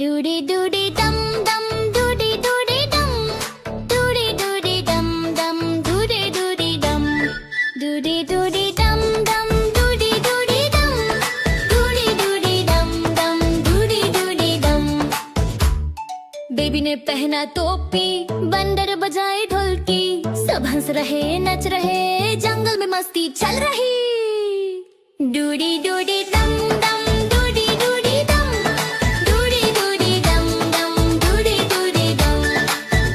Doody doody dum dum, doody doody dum, doody doody dum dum, doody doody dum, doody doody dum dum, doody doody dum, doody doody dum dum, doody doody dum. Baby ने पहना टोपी, बंदर बजाए ढोलकी, सब हंस रहे नच रहे, जंगल में मस्ती चल रही। डूडी डूडी दम दम, डूडी डूडी दम, डूडी डूडी दम दम, डूडी डूडी दम,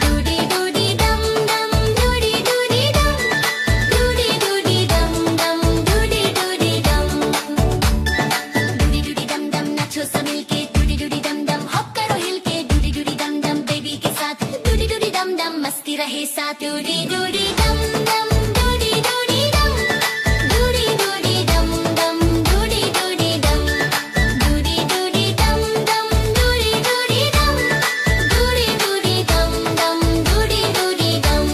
डूडी डूडी दम दम, डूडी डूडी दम, डूडी डूडी दम दम, डूडी डूडी दम, डूडी डूडी दम दम, नाचो सब मिलके, डूडी डूडी दम दम, हॉप करो हिल के, डूडी डूडी दम दम, बेबी के साथ, डूडी डूडी दम दम, मस्ती रहे साथ, डूडी डूडी दम दम, डूडी डूडी दम, डूडी डूडी दम दम, डूडी डूडी दम, डूडी डूडी दम दम, डूडी डूडी दम, डूडी डूडी दम दम, डूडी डूडी दम।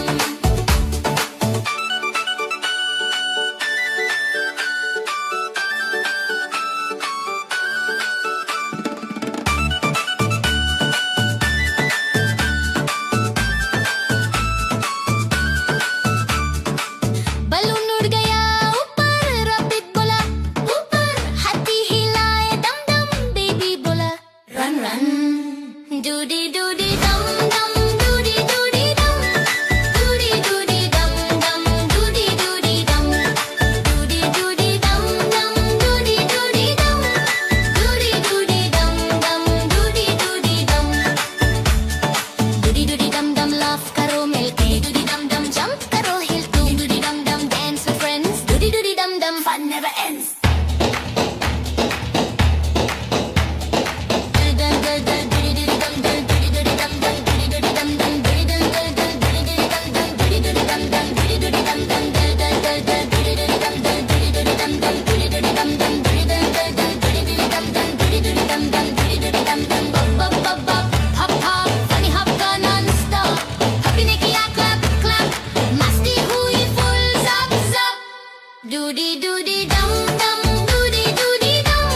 बलून उड़ गया ऊपर, रबिट बोला ऊपर, हाथी हिलाए दम दम, बेबी बोला रन रन। डूडी डूडी दम दम, डूडी डूडी दम, डूडी डूडी दम दम, डूडी डूडी दम, डूडी डूडी दम दम, डूडी डूडी दम, डूडी डूडी दम दम, डूडी डूडी दम, डूडी डूडी दम दम, लाफ करो मिलके, डूडी दम दम, जंप करो हिल के, डूडी दम दम, dance with friends, Dudi Dudi दम दम, fun never ends. Doody doody dum dum, doody doody dum,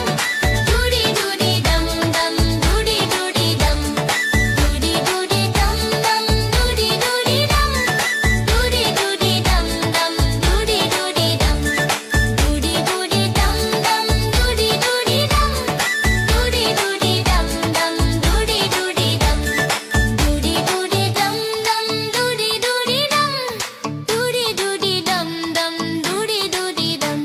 doody doody dum dum, doody doody dum, doody doody dum dum, doody doody dum, doody doody dum dum, doody doody dum, doody doody dum dum, doody doody dum, doody doody dum dum, doody doody dum, doody doody dum dum, doody doody dum, doody doody dum dum, doody doody dum.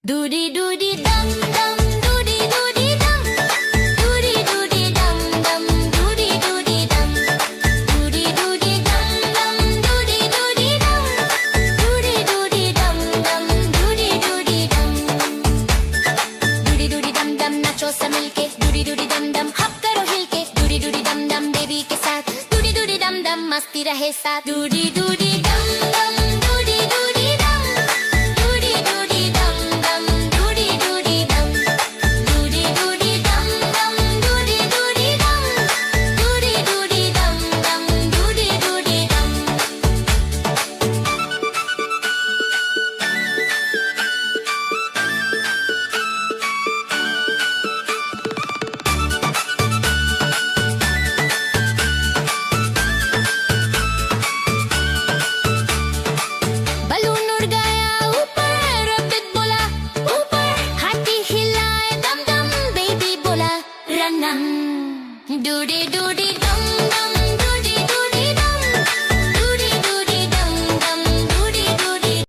Doody doody dum dum, doody doody dum, doody doody dum dum, doody doody dum, doody doody dum dum, doody doody dum, doody doody dum dum, doody doody dum, doody doody dum dum, नाचो सब मिलके, doody doody dum dum, हप करो हिल के, doody doody dum dum, baby के साथ, doody doody dum dum, मस्ती रहे साथ, doody doody dum dum, doody doody dum, doody doody dum dum, doody doody dum, doody doody dum dum, doody doody dum, doody doody dum dum, doody doody dum. Balloon उड़ गया ऊपर, rabbit बोला ऊपर, हाथी हिलाए दम दम, बेबी बोला रन रन। डूडी डूडी